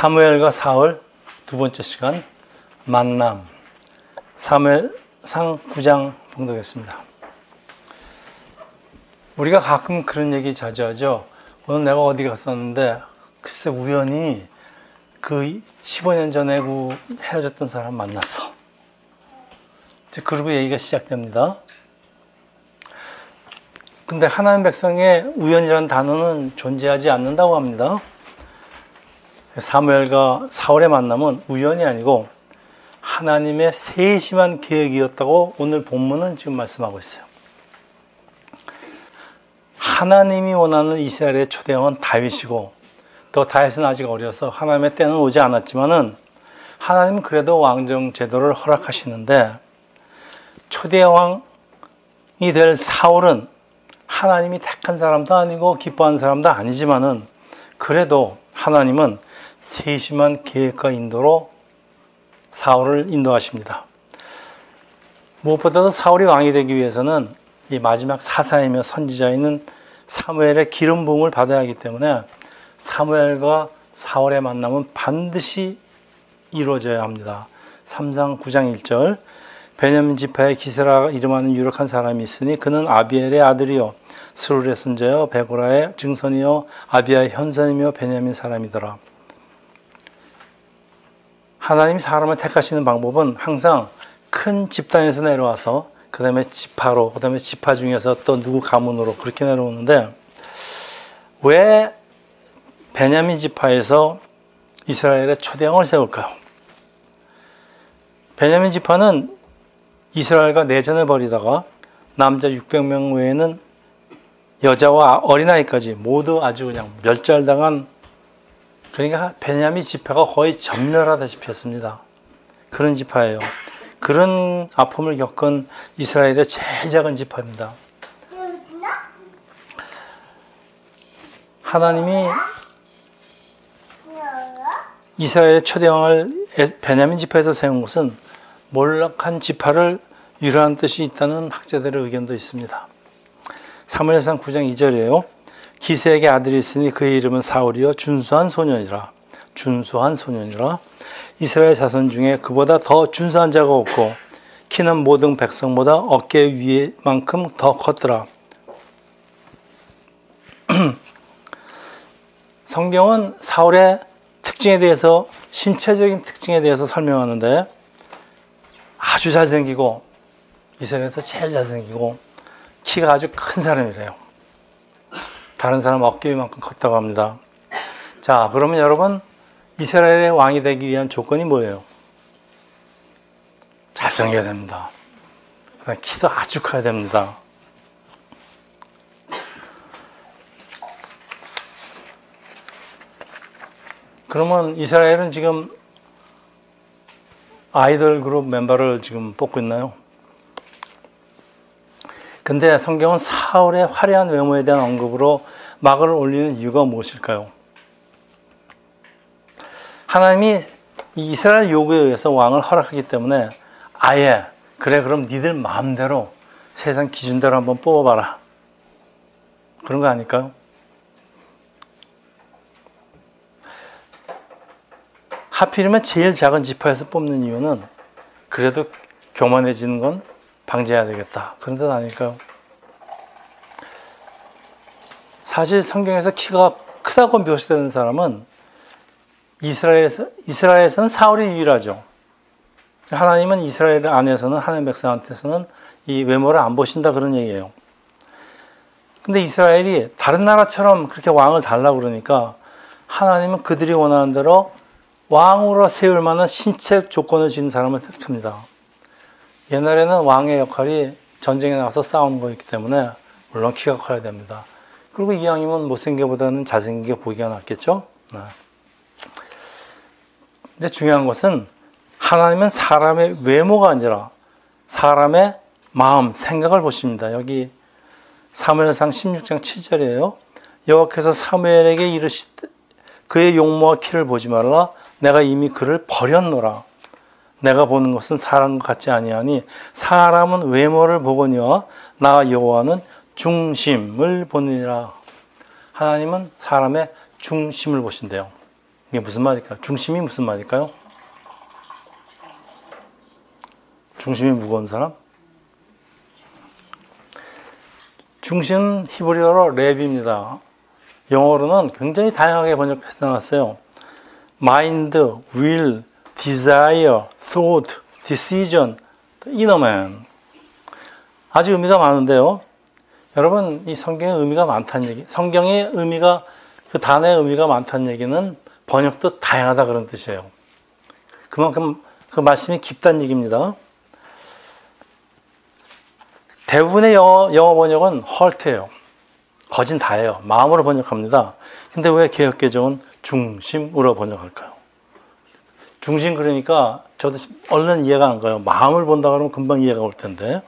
사무엘과 사울 두 번째 시간 만남 사무엘상 9장 봉독했습니다. 우리가 가끔 그런 얘기 자주 하죠. 오늘 내가 어디 갔었는데 글쎄 우연히 그 15년 전에 그 헤어졌던 사람 만났어. 이제 그러고 얘기가 시작됩니다. 근데 하나님 백성의 우연이라는 단어는 존재하지 않는다고 합니다. 사무엘과 사울의 만남은 우연이 아니고 하나님의 세심한 계획이었다고 오늘 본문은 지금 말씀하고 있어요. 하나님이 원하는 이스라엘의 초대왕은 다윗이고, 또 다윗은 아직 어려서 하나님의 때는 오지 않았지만은 하나님은 그래도 왕정 제도를 허락하시는데, 초대왕이 될 사울은 하나님이 택한 사람도 아니고 기뻐하는 사람도 아니지만은 그래도 하나님은 세심한 계획과 인도로 사울을 인도하십니다. 무엇보다도 사울이 왕이 되기 위해서는 이 마지막 사사이며 선지자인 사무엘의 기름 부음을 받아야 하기 때문에 사무엘과 사울의 만남은 반드시 이루어져야 합니다. 3장 9장 1절 베냐민 지파의 기스라 이름하는 유력한 사람이 있으니 그는 아비엘의 아들이요 스룰의 손자요 베고라의 증손이요 아비야의 현선이며 베냐민 사람이더라. 하나님이 사람을 택하시는 방법은 항상 큰 집단에서 내려와서 그 다음에 지파로, 그 다음에 지파 중에서 또 누구 가문으로 그렇게 내려오는데, 왜 베냐민 지파에서 이스라엘의 초대왕을 세울까요? 베냐민 지파는 이스라엘과 내전을 벌이다가 남자 600명 외에는 여자와 어린아이까지 모두 아주 그냥 멸절당한, 그러니까 베냐민 지파가 거의 전멸하다시피 했습니다. 그런 지파예요. 그런 아픔을 겪은 이스라엘의 제일 작은 지파입니다. 하나님이 이스라엘의 초대왕을 베냐민 지파에서 세운 것은 몰락한 지파를 위로하는 뜻이 있다는 학자들의 의견도 있습니다. 사무엘상 9장 2절이에요. 기스에게 아들이 있으니 그의 이름은 사울이요 준수한 소년이라. 준수한 소년이라. 이스라엘 자손 중에 그보다 더 준수한 자가 없고 키는 모든 백성보다 어깨 위에만큼 더 컸더라. 성경은 사울의 특징에 대해서, 신체적인 특징에 대해서 설명하는데 아주 잘생기고 이스라엘에서 제일 잘생기고 키가 아주 큰 사람이래요. 다른 사람 어깨 위만큼 컸다고 합니다. 자, 그러면 여러분, 이스라엘의 왕이 되기 위한 조건이 뭐예요? 잘생겨야 됩니다. 키도 아주 커야 됩니다. 그러면 이스라엘은 지금 아이돌 그룹 멤버를 지금 뽑고 있나요? 근데 성경은 사울의 화려한 외모에 대한 언급으로 막을 올리는 이유가 무엇일까요? 하나님이 이스라엘 요구에 의해서 왕을 허락하기 때문에 아예 그래 그럼 니들 마음대로 세상 기준대로 한번 뽑아봐라, 그런 거 아닐까요? 하필이면 제일 작은 지파에서 뽑는 이유는 그래도 교만해지는 건 방지해야 되겠다, 그런 뜻 아닐까요? 사실 성경에서 키가 크다고 묘사되는 사람은 이스라엘에서는 사울이 유일하죠. 하나님은 이스라엘 안에서는, 하나님 백성한테서는 이 외모를 안 보신다, 그런 얘기예요. 근데 이스라엘이 다른 나라처럼 그렇게 왕을 달라고 그러니까 하나님은 그들이 원하는 대로 왕으로 세울 만한 신체 조건을 지닌 사람을 택합니다. 옛날에는 왕의 역할이 전쟁에 나가서 싸우는 거였기 때문에 물론 키가 커야 됩니다. 그리고 이왕이면 못생긴 보다는 잘생긴 게 보기가 낫겠죠? 네. 근데 중요한 것은 하나님은 사람의 외모가 아니라 사람의 마음, 생각을 보십니다. 여기 사무엘상 16장 7절이에요. 여호와께서 사무엘에게 이르시되 그의 용모와 키를 보지 말라. 내가 이미 그를 버렸노라. 내가 보는 것은 사람과 같지 아니하니 사람은 외모를 보거니와 나 여호와는 중심을 보느니라. 하나님은 사람의 중심을 보신대요. 이게 무슨 말일까요? 중심이 무슨 말일까요? 중심이 무거운 사람? 중심은 히브리어로 랩입니다. 영어로는 굉장히 다양하게 번역해서 나왔어요. Mind, will, desire, thought, decision, inner man. 아주 의미가 많은데요. 여러분, 이 성경의 의미가 많다는 얘기, 성경의 의미가, 그 단어의 의미가 많다는 얘기는 번역도 다양하다 그런 뜻이에요. 그만큼 그 말씀이 깊다는 얘기입니다. 대부분의 영어 번역은 heart예요. 거진 다예요. 마음으로 번역합니다. 근데 왜 개역개정은 중심으로 번역할까요? 중심 그러니까 저도 얼른 이해가 안 가요. 마음을 본다 그러면 금방 이해가 올 텐데.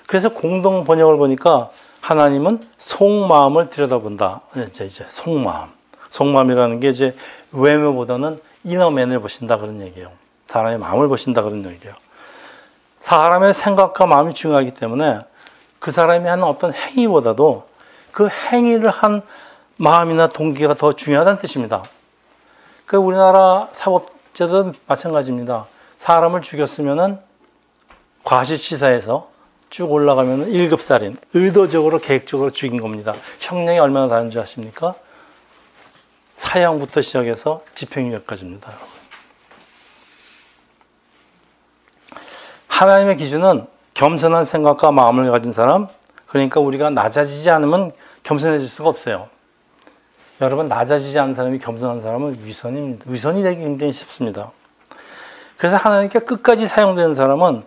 그래서 공동 번역을 보니까 하나님은 속마음을 들여다본다. 이제 속마음. 속마음이라는 게 이제 외모보다는 이너맨을 보신다 그런 얘기예요. 사람의 마음을 보신다 그런 얘기예요. 사람의 생각과 마음이 중요하기 때문에 그 사람이 하는 어떤 행위보다도 그 행위를 한 마음이나 동기가 더 중요하다는 뜻입니다. 그 우리나라 사법제도 마찬가지입니다. 사람을 죽였으면은 과실치사해서 쭉 올라가면 1급 살인, 의도적으로 계획적으로 죽인 겁니다. 형량이 얼마나 다른 줄 아십니까? 사형부터 시작해서 집행유예까지입니다. 하나님의 기준은 겸손한 생각과 마음을 가진 사람, 그러니까 우리가 낮아지지 않으면 겸손해질 수가 없어요. 여러분, 낮아지지 않은 사람이 겸손한 사람은 위선입니다. 위선이 되기 굉장히 쉽습니다. 그래서 하나님께 끝까지 사용되는 사람은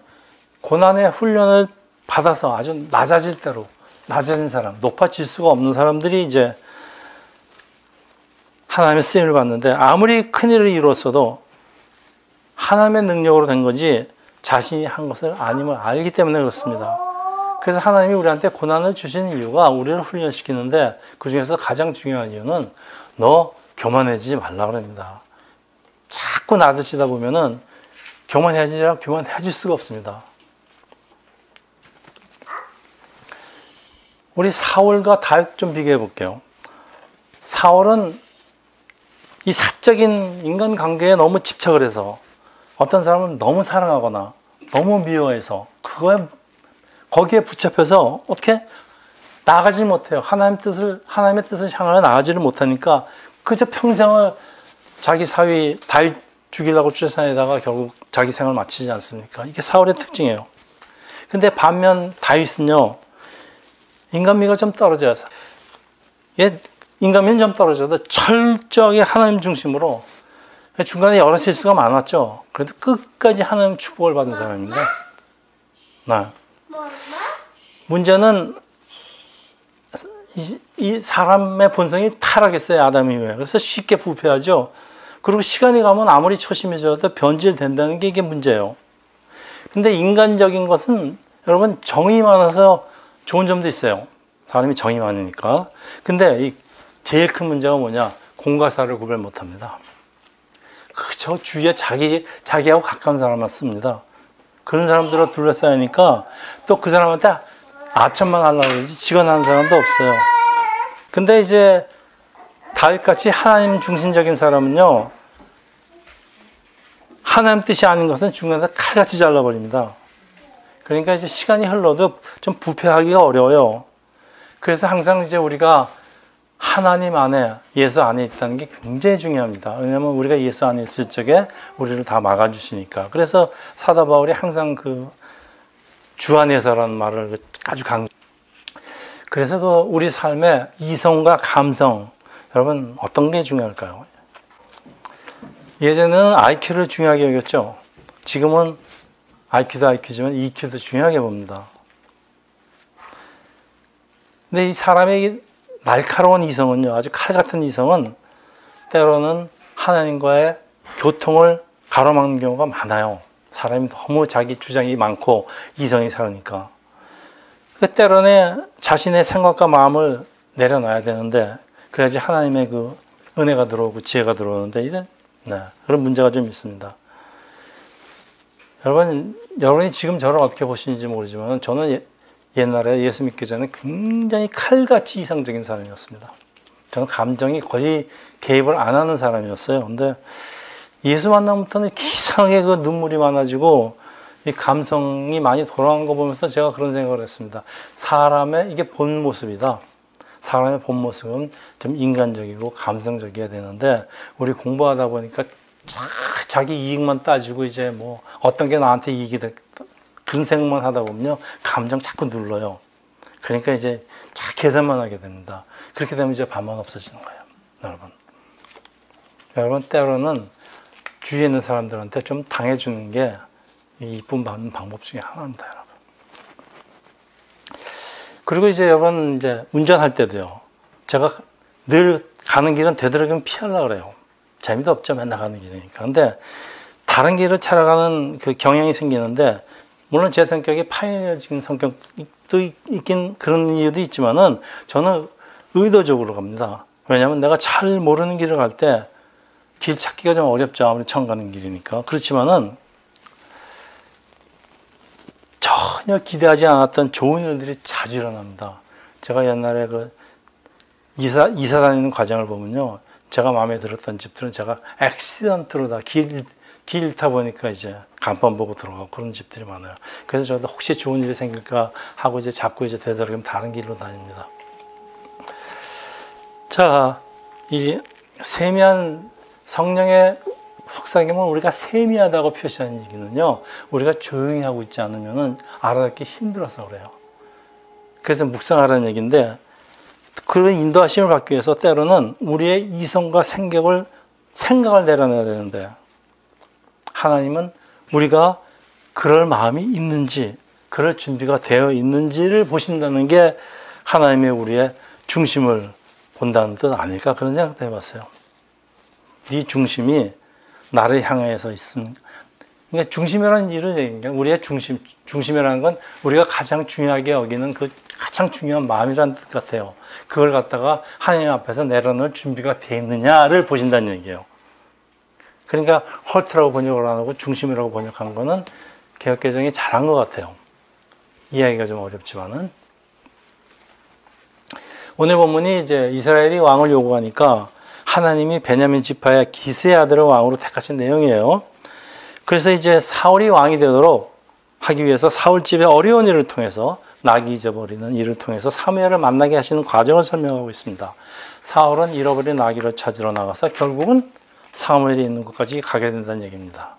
고난의 훈련을 받아서 아주 낮아질 대로 낮아진 사람, 높아질 수가 없는 사람들이 이제 하나님의 쓰임을 받는데, 아무리 큰일을 이루었어도 하나님의 능력으로 된 거지 자신이 한 것을 아님을 알기 때문에 그렇습니다. 그래서 하나님이 우리한테 고난을 주시는 이유가 우리를 훈련시키는데, 그 중에서 가장 중요한 이유는 너 교만해지지 말라 그럽니다. 자꾸 낮아지다 보면은 교만해질 수가 없습니다. 우리 사울과 다윗 좀 비교해 볼게요. 사울은 이 사적인 인간관계에 너무 집착을 해서, 어떤 사람은 너무 사랑하거나 너무 미워해서 거기에 붙잡혀서 어떻게 나아가지 못해요. 하나님의 뜻을 향하여 나아가지를 못하니까 그저 평생을 자기 사위 다윗 죽이려고 쫓아내다가 결국 자기 생을 마치지 않습니까? 이게 사울의 특징이에요. 근데 반면 다윗은요, 인간미가 좀 떨어져요. 인간미는 좀 떨어져도 철저하게 하나님 중심으로, 중간에 여러 실수가 많았죠. 그래도 끝까지 하나님 축복을 받은 사람입니다. 네. 문제는 이 사람의 본성이 타락했어요. 아담 이후에. 그래서 쉽게 부패하죠. 그리고 시간이 가면 아무리 초심해져도 변질된다는 게 이게 문제예요. 근데 인간적인 것은 여러분 정이 많아서 좋은 점도 있어요. 사람이 정이 많으니까. 근데 이 제일 큰 문제가 뭐냐? 공과 사를 구별 못합니다. 그저 주위에 자기하고 가까운 사람만 씁니다. 그런 사람들로 둘러싸이니까 또 그 사람한테 아첨만 하려고 그러지 직언하는 사람도 없어요. 근데 이제 다윗같이 하나님 중심적인 사람은요, 하나님 뜻이 아닌 것은 중간에서 칼같이 잘라버립니다. 그러니까 이제 시간이 흘러도 좀 부패하기가 어려워요. 그래서 항상 이제 우리가 하나님 안에, 예수 안에 있다는 게 굉장히 중요합니다. 왜냐하면 우리가 예수 안에 있을 적에 우리를 다 막아주시니까. 그래서 사도 바울이 항상 그 주 안에서라는 말을 아주 그래서 그 우리 삶의 이성과 감성, 여러분 어떤 게 중요할까요? 예전에는 IQ를 중요하게 여겼죠. 지금은 IQ도 IQ지만 EQ도 중요하게 봅니다. 근데 이 사람의 날카로운 이성은요, 아주 칼 같은 이성은 때로는 하나님과의 교통을 가로막는 경우가 많아요. 사람이 너무 자기 주장이 많고 이성이 사르니까. 때로는 자신의 생각과 마음을 내려놔야 되는데, 그래야지 하나님의 그 은혜가 들어오고 지혜가 들어오는데, 이런 그런 문제가 좀 있습니다. 여러분이 지금 저를 어떻게 보시는지 모르지만, 저는 옛날에 예수 믿기 전에 굉장히 칼같이 이상적인 사람이었습니다. 저는 감정이 거의 개입을 안 하는 사람이었어요. 근데 예수 만나부터는 이상하게 그 눈물이 많아지고 이 감성이 많이 돌아간 거 보면서 제가 그런 생각을 했습니다. 사람의 이게 본 모습이다. 사람의 본 모습은 좀 인간적이고 감성적이어야 되는데 우리 공부하다 보니까 자기 이익만 따지고 이제 뭐 어떤 게 나한테 이익이 될 그런 생각만 하다 보면요 감정 자꾸 눌러요. 그러니까 이제 계산만 하게 됩니다. 그렇게 되면 이제 반만 없어지는 거예요. 여러분 때로는 주위에 있는 사람들한테 좀 당해주는 게 이쁨 받는 방법 중에 하나입니다, 여러분. 그리고 이제 여러분 이제 운전할 때도요. 제가 늘 가는 길은 되도록이면 피하려고 그래요. 재미도 없죠, 맨날 가는 길이니까. 근데 다른 길을 찾아가는 그 경향이 생기는데 물론 제 성격이 파이어적인 성격도 있긴 그런 이유도 있지만은 저는 의도적으로 갑니다. 왜냐하면 내가 잘 모르는 길을 갈 때 길 찾기가 좀 어렵죠. 아무리 처음 가는 길이니까. 그렇지만은 전혀 기대하지 않았던 좋은 일들이 자주 일어납니다. 제가 옛날에 그 이사 다니는 과정을 보면요. 제가 마음에 들었던 집들은 제가 액시던트로 다 길 잃다 보니까 이제 간판 보고 들어가고 그런 집들이 많아요. 그래서 저도 혹시 좋은 일이 생길까 하고 이제 자꾸 이제 되도록이면 다른 길로 다닙니다. 자, 이 세미한 성령의 속삭임은 우리가 세미하다고 표시하는 얘기는요, 우리가 조용히 하고 있지 않으면 알아듣기 힘들어서 그래요. 그래서 묵상하라는 얘기인데, 그런 인도하심을 받기 위해서 때로는 우리의 이성과 생각을 내려놔야 되는데, 하나님은 우리가 그럴 마음이 있는지, 그럴 준비가 되어 있는지를 보신다는 게 하나님의 우리의 중심을 본다는 뜻 아닐까, 그런 생각도 해봤어요. 네 중심이 나를 향해서 있음. 그러니까 중심이라는 일은 얘기니까 우리의 중심이라는 건 우리가 가장 중요하게 여기는 그 가장 중요한 마음이라는 뜻 같아요. 그걸 갖다가 하나님 앞에서 내려놓을 준비가 되어 있느냐를 보신다는 얘기예요. 그러니까 헐트라고 번역을 안 하고 중심이라고 번역한 거는 개역개정이 잘한 것 같아요. 이해하기가 좀 어렵지만은. 오늘 본문이 이제 이스라엘이 왕을 요구하니까 하나님이 베냐민 지파의 기스의 아들을 왕으로 택하신 내용이에요. 그래서 이제 사울이 왕이 되도록 하기 위해서 사울 집의 어려운 일을 통해서 낙이 잊어버리는 일을 통해서 사무엘을 만나게 하시는 과정을 설명하고 있습니다. 사울은 잃어버린 나귀를 찾으러 나가서 결국은 사무엘이 있는 곳까지 가게 된다는 얘기입니다.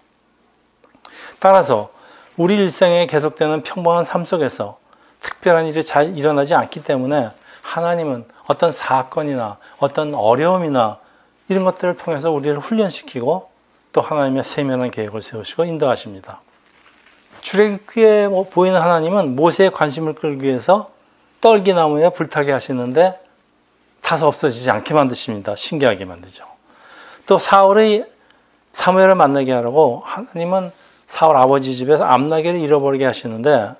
따라서 우리 일생에 계속되는 평범한 삶 속에서 특별한 일이 잘 일어나지 않기 때문에 하나님은 어떤 사건이나 어떤 어려움이나 이런 것들을 통해서 우리를 훈련시키고 또 하나님의 세밀한 계획을 세우시고 인도하십니다. 출애굽기에 보이는 하나님은 모세의 관심을 끌기 위해서 떨기나무에 불타게 하시는데 타서 없어지지 않게 만드십니다. 신기하게 만들죠. 또 사울의 사무엘을 만나게 하려고 하나님은 사울 아버지 집에서 암나귀를 잃어버리게 하시는데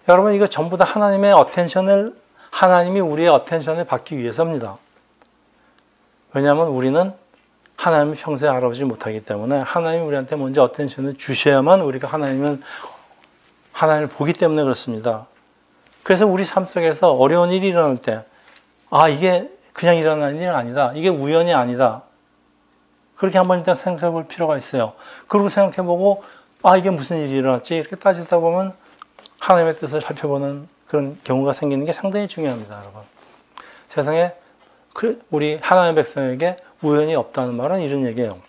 여러분 이거 전부 다 하나님이 우리의 어텐션을 받기 위해서입니다. 왜냐하면 우리는 하나님을 평소에 알아보지 못하기 때문에 하나님이 우리한테 먼저 어텐션을 주셔야만 우리가 하나님을 보기 때문에 그렇습니다. 그래서 우리 삶 속에서 어려운 일이 일어날 때 이게 그냥 일어나는 일이 아니다. 이게 우연이 아니다. 그렇게 한번 일단 생각해 볼 필요가 있어요. 그리고 생각해보고 이게 무슨 일이 일어났지? 이렇게 따지다 보면 하나님의 뜻을 살펴보는 그런 경우가 생기는 게 상당히 중요합니다, 여러분. 세상에 우리 하나님의 백성에게 우연이 없다는 말은 이런 얘기예요.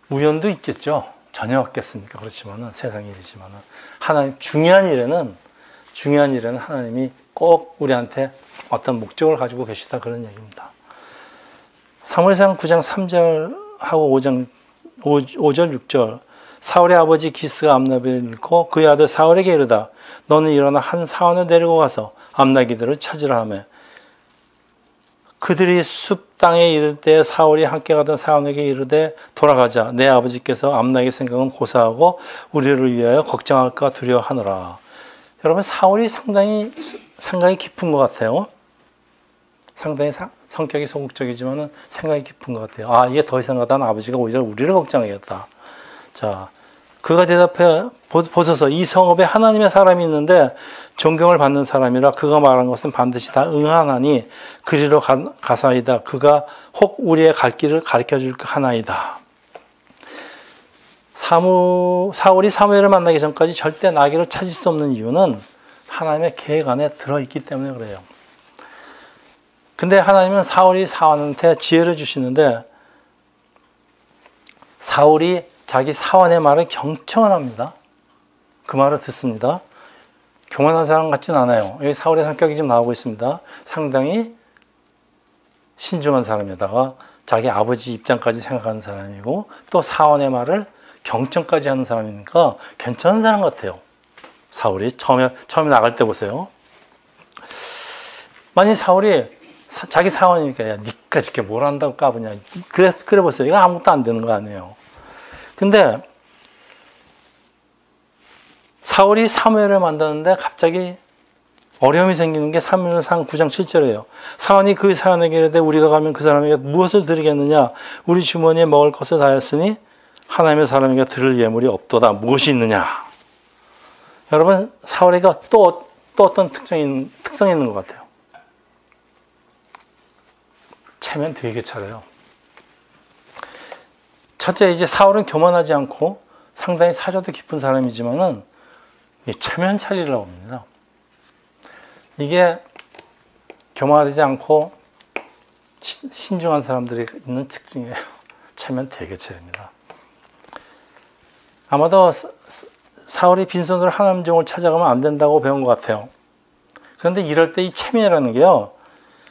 우연도 있겠죠. 전혀 없겠습니까? 그렇지만은 세상 일이지만은 중요한 일에는 하나님이 꼭 우리한테 어떤 목적을 가지고 계시다 그런 얘기입니다. 사무엘상 9장 3절하고 5절 6절 사울의 아버지 기스가 암나귀를 잃고 그의 아들 사울에게 이르다 너는 일어나 한 사원을 데리고 가서 암나귀들을 찾으라 하며 그들이 숲 땅에 이를 때 사울이 함께 가던 사원에게 이르되 돌아가자 내 아버지께서 암나귀 생각은 고사하고 우리를 위하여 걱정할까 두려워하노라. 여러분 사울이 상당히 생각이 깊은 것 같아요. 상당히 성격이 소극적이지만 생각이 깊은 것 같아요. 이게 더 이상 가다는 아버지가 오히려 우리를 걱정하겠다. 자, 그가 대답해 보소서 이 성읍에 하나님의 사람이 있는데 존경을 받는 사람이라 그가 말한 것은 반드시 다 응하나니 그리로 가사이다. 그가 혹 우리의 갈 길을 가르쳐줄 하나이다. 사울이 사무엘을 만나기 전까지 절대 나귀를 찾을 수 없는 이유는 하나님의 계획 안에 들어있기 때문에 그래요. 근데 하나님은 사울한테 지혜를 주시는데 사울이 자기 사원의 말을 경청을 합니다. 그 말을 듣습니다. 교만한 사람 같진 않아요. 여기 사울의 성격이 좀 나오고 있습니다. 상당히 신중한 사람에다가 자기 아버지 입장까지 생각하는 사람이고 또 사원의 말을 경청까지 하는 사람이니까 괜찮은 사람 같아요. 사울이 처음에 나갈 때 보세요. 만약 사울이 자기 사원이니까 야 니까 지게 뭘 한다고 까부냐 그래 보세요. 이거 아무것도 안 되는 거 아니에요. 근데 사울이 사무엘을 만드는데 갑자기 어려움이 생기는 게 사무엘상 9장 7절이에요. 사원이 그 사원에게 이르되 우리가 가면 그 사람에게 무엇을 드리겠느냐 우리 주머니에 먹을 것을 다했으니 하나님의 사람에게 드릴 예물이 없도다. 무엇이 있느냐. 여러분 사울이가 또 어떤 특성이 있는 것 같아요. 체면 되게 잘해요. 첫째 이제 사울은 교만하지 않고 상당히 사려도 깊은 사람이지만은 체면 차리려고 합니다. 이게 교만하지 않고 신중한 사람들이 있는 특징이에요. 체면 되게 차립니다. 아마도 사울이 빈손으로 하나님 종을 찾아가면 안 된다고 배운 것 같아요. 그런데 이럴 때 이 체면이라는 게요.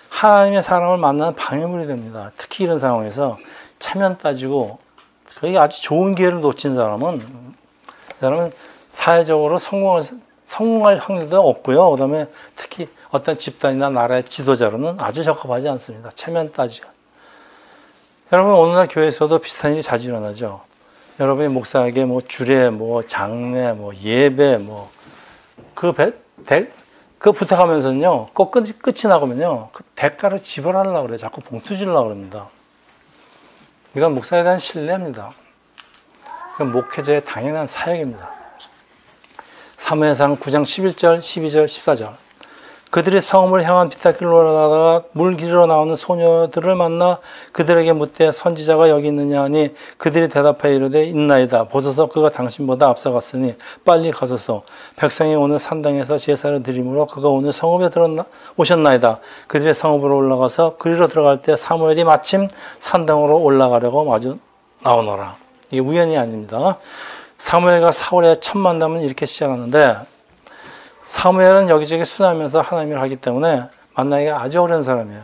하나님의 사람을 만나는 방해물이 됩니다. 특히 이런 상황에서 체면 따지고 그게 아주 좋은 기회를 놓친 사람은 사회적으로 성공할 확률도 없고요. 그다음에 특히 어떤 집단이나 나라의 지도자로는 아주 적합하지 않습니다. 체면 따지가. 여러분 오늘날 교회에서도 비슷한 일이 자주 일어나죠. 여러분이 목사에게 주례, 장례, 예배, 그 부탁하면서는요, 꼭 끝이 나가면요, 그 대가를 지불하려고 그래요. 자꾸 봉투 주려고 그럽니다. 이건 목사에 대한 신뢰입니다. 이건 목회자의 당연한 사역입니다. 사무엘상 9장 11절, 12절, 14절. 그들이 성읍을 향한 비탈길로 올라가다가 물길로 나오는 소녀들을 만나 그들에게 묻되 선지자가 여기 있느냐 하니 그들이 대답하여 이르되 있나이다. 보소서 그가 당신보다 앞서갔으니 빨리 가소서. 백성이 오늘 산당에서 제사를 드리므로 그가 오늘 성읍에 오셨나이다. 그들의 성읍으로 올라가서 그리로 들어갈 때 사무엘이 마침 산당으로 올라가려고 마주 나오노라. 이게 우연이 아닙니다. 사무엘과 사울의 첫 만남은 이렇게 시작하는데 사무엘은 여기저기 순하면서 하나님을 하기 때문에 만나기가 아주 어려운 사람이에요.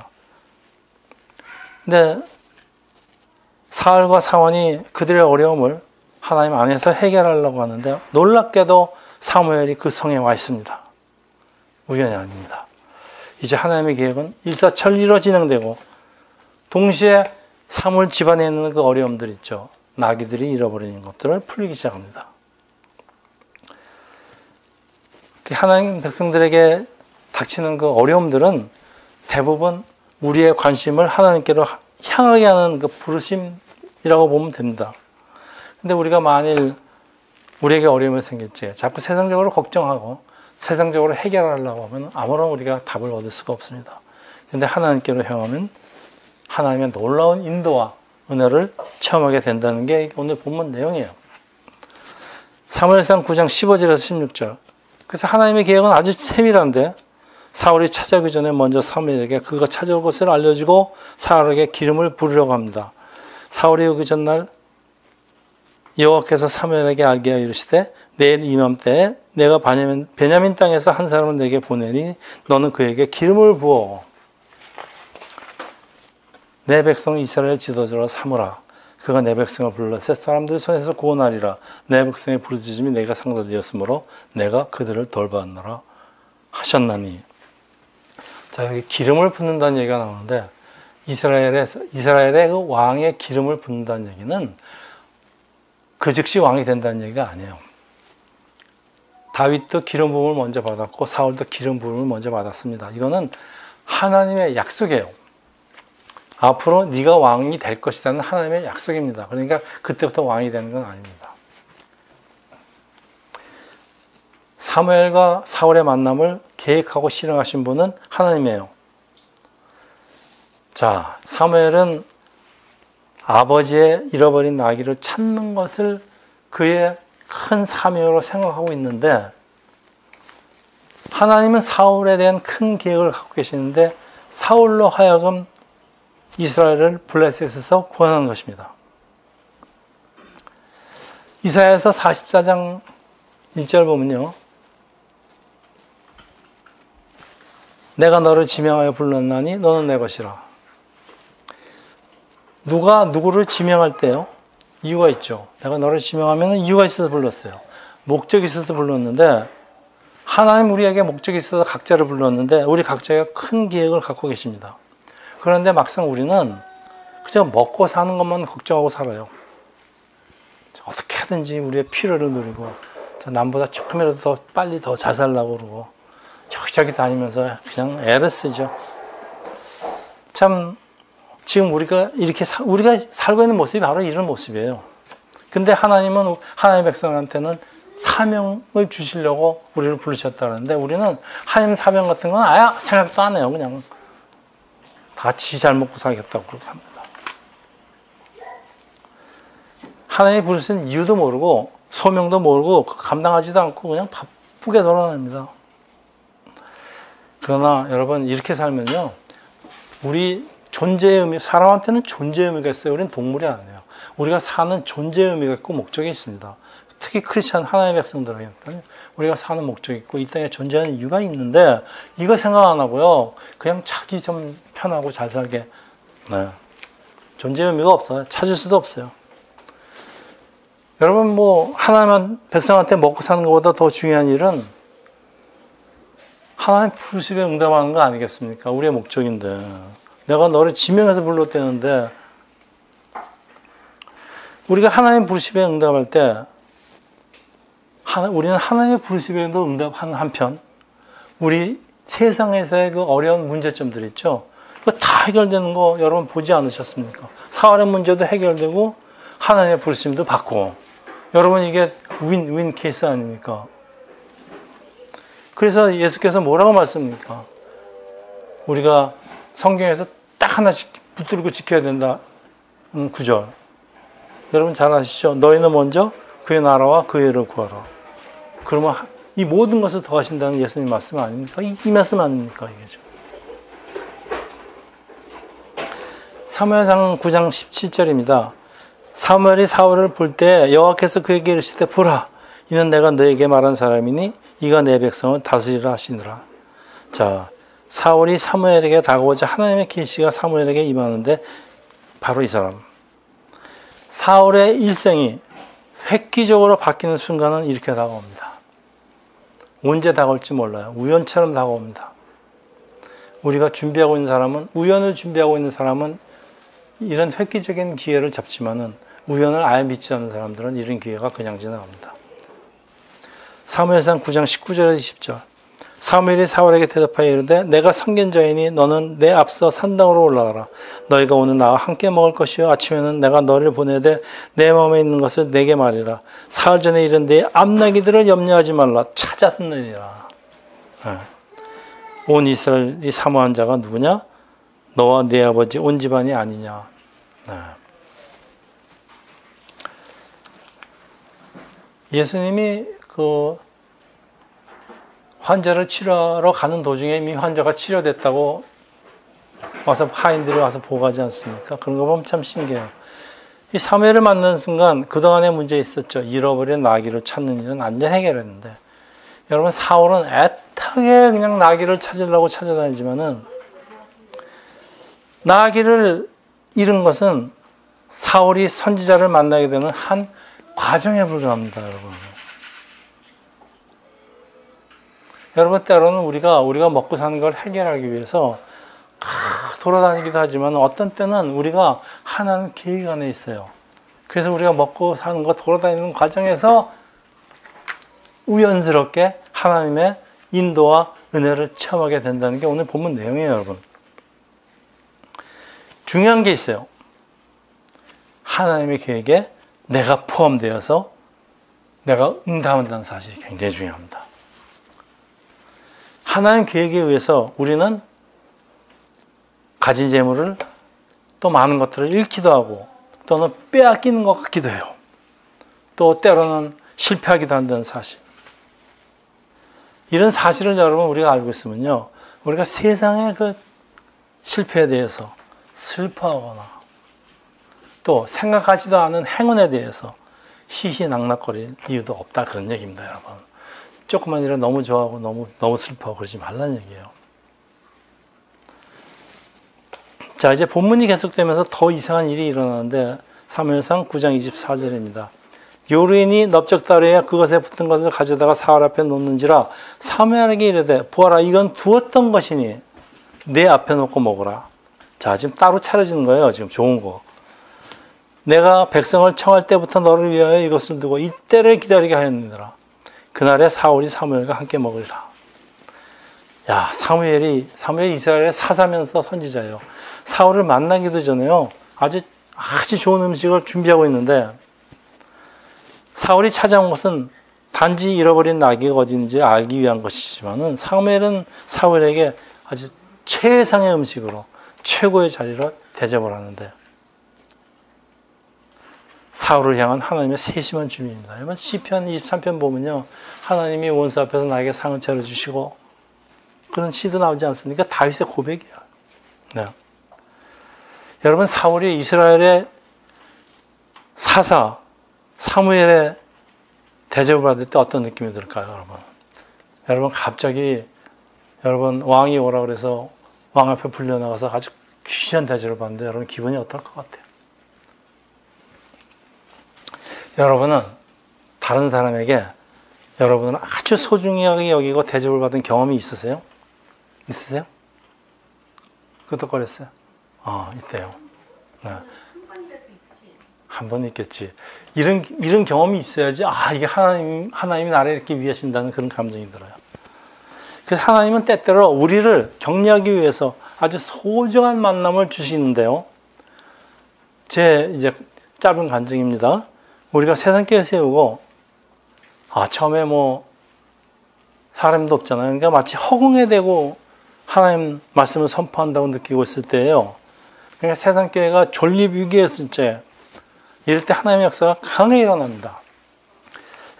근데 사울과 사원이 그들의 어려움을 하나님 안에서 해결하려고 하는데 놀랍게도 사무엘이 그 성에 와 있습니다. 우연이 아닙니다. 이제 하나님의 계획은 일사천리로 진행되고 동시에 사무엘 집안에 있는 그 어려움들 있죠. 나귀들이 잃어버리는 것들을 풀리기 시작합니다. 하나님 백성들에게 닥치는 그 어려움들은 대부분 우리의 관심을 하나님께로 향하게 하는 그 부르심이라고 보면 됩니다. 근데 우리가 만일 우리에게 어려움이 생길지 자꾸 세상적으로 걱정하고 세상적으로 해결하려고 하면 아무런 우리가 답을 얻을 수가 없습니다. 근데 하나님께로 향하면 하나님의 놀라운 인도와 은혜를 체험하게 된다는 게 오늘 본문 내용이에요. 사무엘상 9장 15절에서 16절. 그래서 하나님의 계획은 아주 세밀한데 사울이 찾아오기 전에 먼저 사무엘에게 그가 찾아올 것을 알려주고 사울에게 기름을 부으려고 합니다. 사울이 오기 전날 여호와께서 사무엘에게 알게 하여 이르시되 내일 이맘때에 내가 베냐민 땅에서 한 사람을 내게 보내니 너는 그에게 기름을 부어 내 백성 이스라엘 지도자로 삼으라. 그가 내 백성을 불러 셋 사람들 손에서 구원하리라. 내 백성의 부르짖음이 내가 상달되었으므로 내가 그들을 돌보았노라 하셨나니. 자, 여기 기름을 붓는다는 얘기가 나오는데 이스라엘의 그 왕의 기름을 붓는다는 얘기는 그 즉시 왕이 된다는 얘기가 아니에요. 다윗도 기름 부음을 먼저 받았고 사울도 기름 부음을 먼저 받았습니다. 이거는 하나님의 약속이에요. 앞으로 네가 왕이 될 것이라는 하나님의 약속입니다. 그러니까 그때부터 왕이 되는 건 아닙니다. 사무엘과 사울의 만남을 계획하고 실행하신 분은 하나님이에요. 자, 사무엘은 아버지의 잃어버린 나귀를 찾는 것을 그의 큰 사명으로 생각하고 있는데, 하나님은 사울에 대한 큰 계획을 갖고 계시는데 사울로 하여금 이스라엘을 블레셋에서 구원하는 것입니다. 이사야서 44장 1절 보면요, 내가 너를 지명하여 불렀나니 너는 내 것이라. 누가 누구를 지명할 때요, 이유가 있죠. 내가 너를 지명하면 이유가 있어서 불렀어요. 목적이 있어서 불렀는데, 하나님 우리에게 목적이 있어서 각자를 불렀는데 우리 각자가 큰 계획을 갖고 계십니다. 그런데 막상 우리는 그저 먹고 사는 것만 걱정하고 살아요. 어떻게든지 우리의 필요를 누리고 남보다 조금이라도 더 빨리 더 잘 살려고 그러고 저기저기 다니면서 그냥 애를 쓰죠. 참 지금 우리가 우리가 살고 있는 모습이 바로 이런 모습이에요. 근데 하나님은 하나님의 백성한테는 사명을 주시려고 우리를 부르셨다는데, 우리는 하나님 사명 같은 건 아예 생각도 안 해요. 그냥 다 지 잘 먹고 살겠다고 그렇게 합니다. 하나님이 부르신 이유도 모르고 소명도 모르고 감당하지도 않고 그냥 바쁘게 돌아다닙니다. 그러나 여러분, 이렇게 살면요, 우리 존재의 의미, 사람한테는 존재의 의미가 있어요. 우리는 동물이 아니에요. 우리가 사는 존재의 의미가 있고 목적이 있습니다. 특히 크리스천 하나님의 백성들에게는 우리가 사는 목적이 있고 이 땅에 존재하는 이유가 있는데, 이거 생각 안 하고요, 그냥 자기 좀 편하고 잘 살게, 존재의 의미가 없어요. 찾을 수도 없어요. 여러분, 하나님 백성한테 먹고 사는 것보다 더 중요한 일은 하나님 부르심에 응답하는 거 아니겠습니까? 우리의 목적인데, 내가 너를 지명해서 불렀다는데, 우리가 하나님 부르심에 응답할 때 우리는 하나님의 부르심에도 응답하는 한편, 우리 세상에서의 그 어려운 문제점들 있죠. 그거 다 해결되는 거 여러분 보지 않으셨습니까? 사활의 문제도 해결되고 하나님의 부르심도 받고, 여러분 이게 윈 케이스 아닙니까? 그래서 예수께서 뭐라고 말씀합니까? 우리가 성경에서 딱 하나씩 붙들고 지켜야 된다. 9절. 여러분 잘 아시죠? 너희는 먼저 그의 나라와 그의 의를 구하라. 그러면 이 모든 것을 더하신다는 예수님 말씀 아닙니까? 이 말씀 아닙니까? 이게죠. 사무엘상 9장 17절입니다. 사무엘이 사울을 볼 때 여호와께서 그에게 이르시되 보라, 이는 내가 너에게 말한 사람이니 이가 내 백성을 다스리라 하시니라. 자, 사울이 사무엘에게 다가오자 하나님의 계시가 사무엘에게 임하는데 바로 이 사람. 사울의 일생이 획기적으로 바뀌는 순간은 이렇게 다가옵니다. 언제 다가올지 몰라요. 우연처럼 다가옵니다. 우리가 준비하고 있는 사람은, 우연을 준비하고 있는 사람은 이런 획기적인 기회를 잡지만은, 우연을 아예 믿지 않는 사람들은 이런 기회가 그냥 지나갑니다. 사무엘상 9장 19절에서 20절. 사무엘이 사울에게 대답하여 이르되 내가 선견자이니 너는 내 앞서 산당으로 올라가라. 너희가 오늘 나와 함께 먹을 것이요 아침에는 내가 너를 보내되 내 마음에 있는 것을 내게 말이라. 사흘 전에 이른 네 암나기들을 염려하지 말라. 찾았느니라. 온 이스라엘이 사모한 자가 누구냐? 너와 네 아버지 온 집안이 아니냐. 예수님이 그 환자를 치료하러 가는 도중에 이미 환자가 치료됐다고 와서 하인들이 와서 보고하지 않습니까? 그런 거 보면 참 신기해요. 이 사무엘을 만나는 순간 그동안의 문제 있었죠. 잃어버린 나귀를 찾는 일은 완전 해결했는데, 여러분 사울은 애타게 그냥 나귀를 찾으려고 찾아다니지만은 나귀를 잃은 것은 사울이 선지자를 만나게 되는 한 과정에 불과합니다, 여러분. 여러분 때로는 우리가 먹고 사는 걸 해결하기 위해서 돌아다니기도 하지만 어떤 때는 우리가 하나님 계획 안에 있어요. 그래서 우리가 먹고 사는 거 돌아다니는 과정에서 우연스럽게 하나님의 인도와 은혜를 체험하게 된다는 게 오늘 본문 내용이에요, 여러분. 중요한 게 있어요. 하나님의 계획에 내가 포함되어서 내가 응답한다는 사실이 굉장히 중요합니다. 하나님 계획에 의해서 우리는 가진 재물을 또 많은 것들을 잃기도 하고 또는 빼앗기는 것 같기도 해요. 또 때로는 실패하기도 한다는 사실. 이런 사실을 여러분 우리가 알고 있으면요, 우리가 세상의 그 실패에 대해서 슬퍼하거나 또 생각하지도 않은 행운에 대해서 희희낙낙거릴 이유도 없다, 그런 얘기입니다, 여러분. 조금만 일을 너무 좋아하고 너무 슬퍼하고 그러지 말라는 얘기예요. 자, 이제 본문이 계속되면서 더 이상한 일이 일어나는데 사무엘상 9장 24절입니다. 요르인이 넓적다리에 그것에 붙은 것을 가져다가 사울 앞에 놓는지라 사무엘에게 이르되 보아라, 이건 두었던 것이니 내 앞에 놓고 먹으라. 자, 지금 따로 차려지는 거예요. 지금 좋은 거. 내가 백성을 청할 때부터 너를 위하여 이것을 두고 이때를 기다리게 하였느니라. 그날에 사울이 사무엘과 함께 먹으리라. 야, 사무엘이 이스라엘의 사사면서 선지자예요. 사울을 만나기도 전에요, 아주 좋은 음식을 준비하고 있는데 사울이 찾아온 것은 단지 잃어버린 나귀가 어디 있는지 알기 위한 것이지만은 사무엘은 사울에게 아주 최상의 음식으로 최고의 자리로 대접을 하는데 사울을 향한 하나님의 세심한 준비입니다. 여러분 시편 23편 보면요, 하나님이 원수 앞에서 나에게 상을 차려주시고 그런 시도 나오지 않습니까? 다윗의 고백이에요. 네. 여러분 사울이 이스라엘의 사사 사무엘의 대접을 받을 때 어떤 느낌이 들까요, 여러분? 여러분 갑자기 여러분 왕이 오라 그래서 왕 앞에 불려나가서 아주 귀한 대접을 받는데 여러분 기분이 어떨 것 같아요? 여러분은 다른 사람에게 여러분은 아주 소중하게 여기고 대접을 받은 경험이 있으세요? 있으세요? 끄덕거렸어요? 있대요. 네. 한 번 있겠지. 이런 경험이 있어야지, 이게 하나님이 나를 이렇게 위하신다는 그런 감정이 들어요. 그래서 하나님은 때때로 우리를 격려하기 위해서 아주 소중한 만남을 주시는데요. 제 이제 짧은 간증입니다. 우리가 세상교회 세우고, 처음에 사람도 없잖아요. 그러니까 마치 허공에 대고 하나님 말씀을 선포한다고 느끼고 있을 때예요. 그러니까 세상교회가 존립 위기였을 때, 이럴 때 하나님의 역사가 강하게 일어납니다.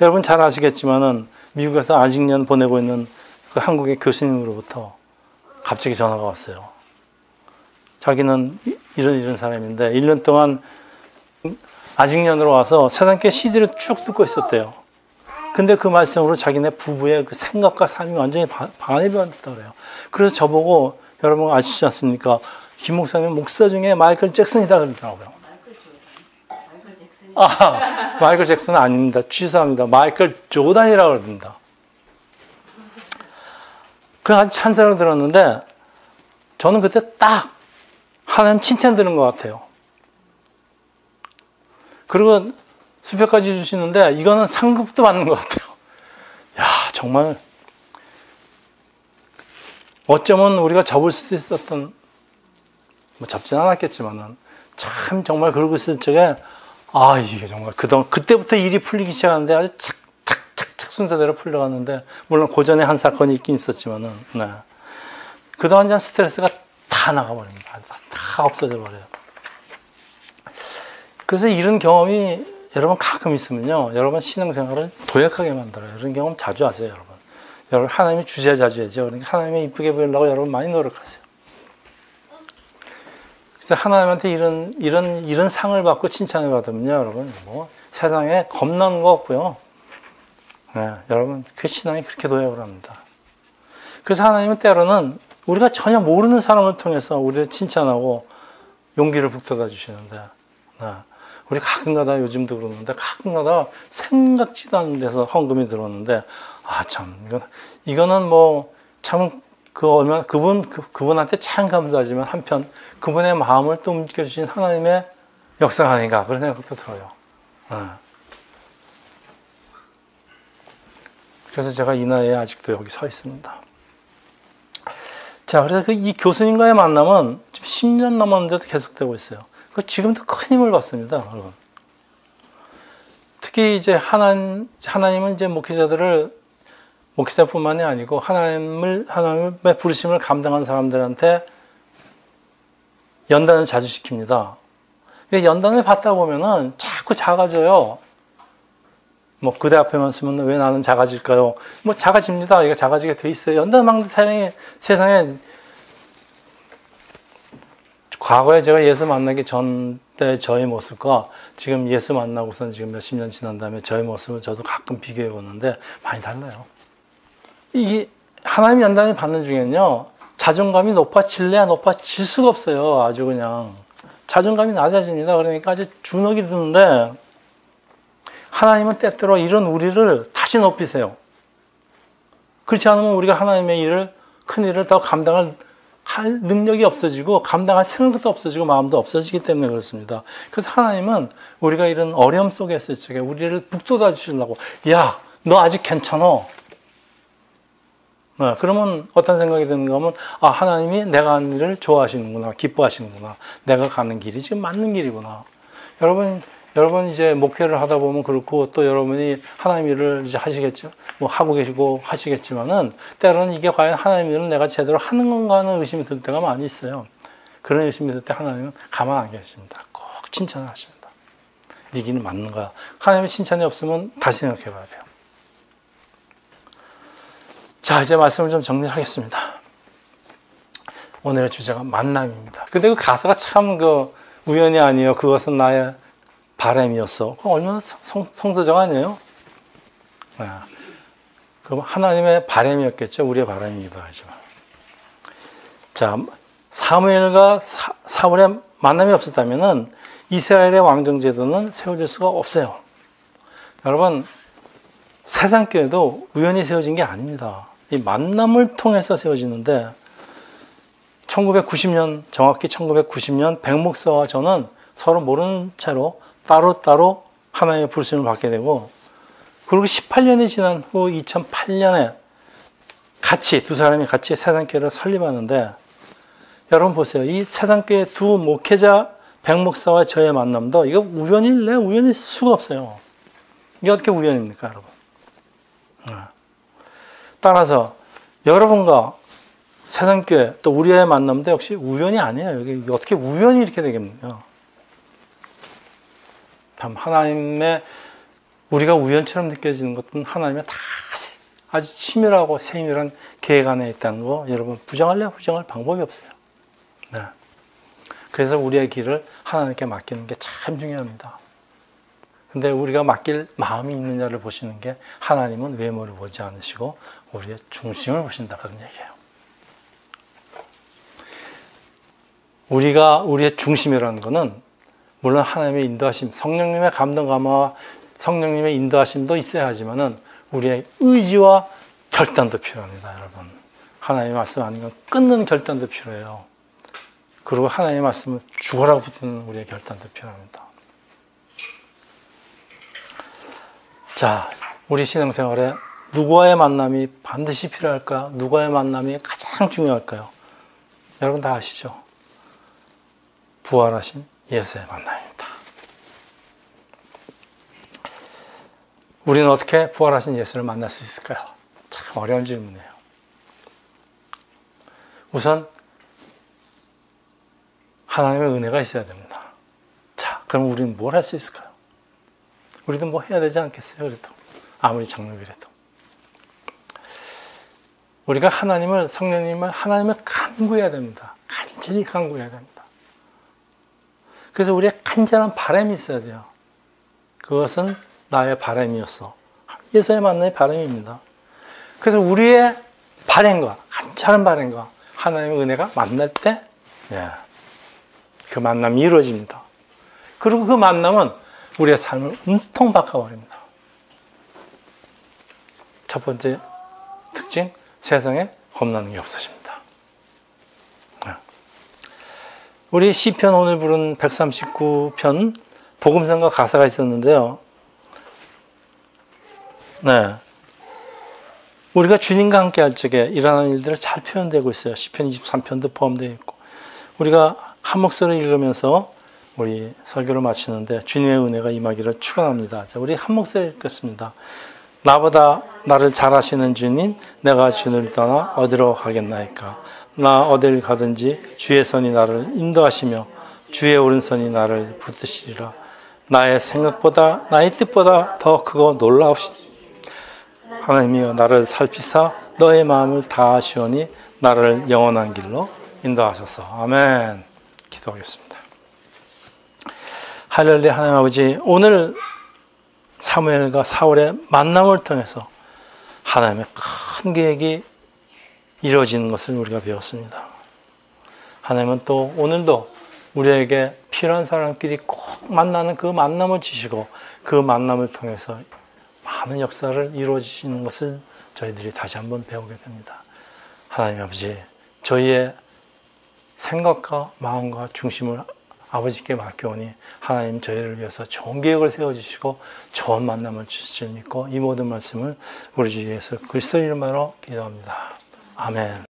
여러분 잘 아시겠지만은 미국에서 아직년 보내고 있는 그 한국의 교수님으로부터 갑자기 전화가 왔어요. 자기는 이런 사람인데 1년 동안 아직년으로 와서 세상교회 CD를 쭉 듣고 있었대요. 근데 그 말씀으로 자기네 부부의 그 생각과 삶이 완전히 반이 변했다고 그래요. 그래서 저보고, 여러분 아시지 않습니까? 김 목사님 목사 중에 마이클 잭슨이다 그러더라고요. 마이클 잭슨은 아닙니다. 취소합니다. 마이클 조단이라고 그럽니다. 그 아주 찬사를 들었는데 저는 그때 딱 하나님 칭찬 들은 것 같아요. 그리고 수표까지 주시는데 이거는 상급도 받는 것 같아요. 야, 정말 어쩌면 우리가 접을 수도 있었던, 접진 않았겠지만은 참 정말 그러고 있을 적에 이게 정말 그때부터 일이 풀리기 시작하는데 아주 착착착착 순서대로 풀려갔는데, 물론 고전에 한 사건이 있긴 있었지만은, 네. 그동안 스트레스가 다 나가버립니다. 다 없어져 버려요. 그래서 이런 경험이 여러분 가끔 있으면요, 여러분 신앙생활을 도약하게 만들어요. 이런 경험 자주 하세요, 여러분. 여러분 하나님이 주셔야 자주 해야죠. 그러니까 하나님이 이쁘게 보이려고 여러분 많이 노력하세요. 그래서 하나님한테 이런 상을 받고 칭찬을 받으면요, 여러분 세상에 겁나는 거 없고요. 네, 여러분 그 신앙이 그렇게 도약을 합니다. 그래서 하나님은 때로는 우리가 전혀 모르는 사람을 통해서 우리를 칭찬하고 용기를 북돋아 주시는데, 네, 우리 가끔가다 요즘도 그러는데 가끔가다 생각지도 않은 데서 헌금이 들어오는데 참 이거는 참 그분한테 참 감사하지만 한편 그분의 마음을 또 움직여주신 하나님의 역사가 아닌가 그런 생각도 들어요. 그래서 제가 이 나이에 아직도 여기 서 있습니다. 자, 그래서 이 교수님과의 만남은 지금 10년 넘었는데도 계속되고 있어요. 지금도 큰 힘을 받습니다, 여러분. 특히 이제 하나님은 이제 목회자들을 목회자뿐만이 아니고 하나님의 부르심을 감당한 사람들한테 연단을 자주 시킵니다. 연단을 받다 보면은 자꾸 작아져요. 뭐 그대 앞에만 서면 왜 나는 작아질까요? 뭐 작아집니다. 이거 작아지게 돼 있어요. 연단 받는 세상에 과거에 제가 예수 만나기 전 때 저의 모습과 지금 예수 만나고선 지금 몇십 년 지난 다음에 저의 모습을 저도 가끔 비교해 보는데 많이 달라요. 이게 하나님 연단을 받는 중에는요, 자존감이 높아질래야 높아질 수가 없어요. 아주 그냥 자존감이 낮아집니다. 그러니까 아주 주눅이 드는데 하나님은 때때로 이런 우리를 다시 높이세요. 그렇지 않으면 우리가 하나님의 일을, 큰 일을 더 감당할 능력이 없어지고 감당할 생각도 없어지고 마음도 없어지기 때문에 그렇습니다. 그래서 하나님은 우리가 이런 어려움 속에 있을 적에 우리를 북돋아 주시려고, 야, 너 아직 괜찮아. 그러면 어떤 생각이 드는가 하면, 아, 하나님이 내가 하는 일을 좋아하시는구나, 기뻐하시는구나, 내가 가는 길이 지금 맞는 길이구나. 여러분 이제 목회를 하다 보면 그렇고, 또 여러분이 하나님 일을 이제 하시겠죠. 뭐 하고 계시고 하시겠지만은, 때로는 이게 과연 하나님 일을 내가 제대로 하는 건가 하는 의심이 들 때가 많이 있어요. 그런 의심이 들 때 하나님은 가만 안 계십니다. 꼭 칭찬을 하십니다. 네 길은 맞는 거야. 하나님의 칭찬이 없으면 다시 생각해 봐야 돼요. 자, 이제 말씀을 좀 정리를 하겠습니다. 오늘의 주제가 만남입니다. 근데 그 가사가 참 우연이 아니에요. 그것은 나의 바람이었어. 그거 얼마나 성서적 아니에요? 그럼 하나님의 바람이었겠죠. 우리의 바람이기도 하죠. 자, 사무엘과 사울의 만남이 없었다면은 이스라엘의 왕정 제도는 세워질 수가 없어요. 여러분, 세상교회도 우연히 세워진 게 아닙니다. 이 만남을 통해서 세워지는데 1990년, 정확히 1990년 백목사와 저는 서로 모르는 채로 따로따로 하나님의 부르심을 받게 되고, 그리고 18년이 지난 후 2008년에 두 사람이 같이 세상교회를 설립하는데, 여러분 보세요. 이 세상교회 두 목회자 백목사와 저의 만남도 이거 우연일 수가 없어요. 이게 어떻게 우연입니까, 여러분? 따라서 여러분과 세상교회 또 우리의 만남도 역시 우연이 아니에요. 이게 어떻게 우연히 이렇게 되겠느냐. 참 하나님의, 우리가 우연처럼 느껴지는 것은 하나님의 다 아주 치밀하고 세밀한 계획 안에 있다는 거 여러분 부정할 방법이 없어요. 네. 그래서 우리의 길을 하나님께 맡기는 게 참 중요합니다. 근데 우리가 맡길 마음이 있느냐를 보시는 게, 하나님은 외모를 보지 않으시고 우리의 중심을 보신다, 그런 얘기예요. 우리의 중심이라는 것은 물론 하나님의 인도하심, 성령님의 감동 감화와 성령님의 인도하심도 있어야 하지만은 우리의 의지와 결단도 필요합니다, 여러분. 하나님의 말씀 아니면 끊는 결단도 필요해요. 그리고 하나님의 말씀을 죽어라 붙드는 우리의 결단도 필요합니다. 자, 우리 신앙생활에 누구와의 만남이 반드시 필요할까? 누구와의 만남이 가장 중요할까요? 여러분 다 아시죠? 부활하신 예수의 만남입니다. 우리는 어떻게 부활하신 예수를 만날 수 있을까요? 참 어려운 질문이에요. 우선 하나님의 은혜가 있어야 됩니다. 자, 그럼 우리는 뭘 할 수 있을까요? 우리도 뭐 해야 되지 않겠어요? 그래도 아무리 장로비라도 우리가 성령님을 간구해야 됩니다. 간절히 간구해야 됩니다. 그래서 우리의 간절한 바람이 있어야 돼요. 그것은 나의 바람이었어. 예수의 만남의 바람입니다. 그래서 우리의 바람과, 간절한 바람과 하나님의 은혜가 만날 때, 그 만남이 이루어집니다. 그리고 그 만남은 우리의 삶을 엄청 바꿔버립니다. 첫 번째 특징, 세상에 겁나는 게 없어집니다. 우리 시편 오늘 부른 139편 복음성가 가사가 있었는데요. 네, 우리가 주님과 함께 할 적에 일어나는 일들을 잘 표현되고 있어요. 시편 23편도 포함되어 있고. 우리가 한 목소리를 읽으면서 우리 설교를 마치는데 주님의 은혜가 임하기를 축원합니다. 자, 우리 한 목소리 읽겠습니다. 나보다 나를 잘 아시는 주님, 내가 주를 떠나 어디로 가겠나이까? 나 어딜 가든지 주의 손이 나를 인도하시며 주의 오른손이 나를 붙드시리라. 나의 생각보다 나의 뜻보다 더 크고 놀라우시니 하나님이여 나를 살피사 너의 마음을 다하시오니 나를 영원한 길로 인도하소서. 아멘. 기도하겠습니다. 할렐루야. 하나님 아버지, 오늘 사무엘과 사울의 만남을 통해서 하나님의 큰 계획이 이루어지는 것을 우리가 배웠습니다. 하나님은 또 오늘도 우리에게 필요한 사람끼리 꼭 만나는 그 만남을 주시고 그 만남을 통해서 많은 역사를 이루어지시는 것을 저희들이 다시 한번 배우게 됩니다. 하나님 아버지, 저희의 생각과 마음과 중심을 아버지께 맡겨오니 하나님 저희를 위해서 좋은 계획을 세워주시고 좋은 만남을 주실 줄 믿고 이 모든 말씀을 우리 주 예수 그리스도 이름으로 기도합니다. 아멘.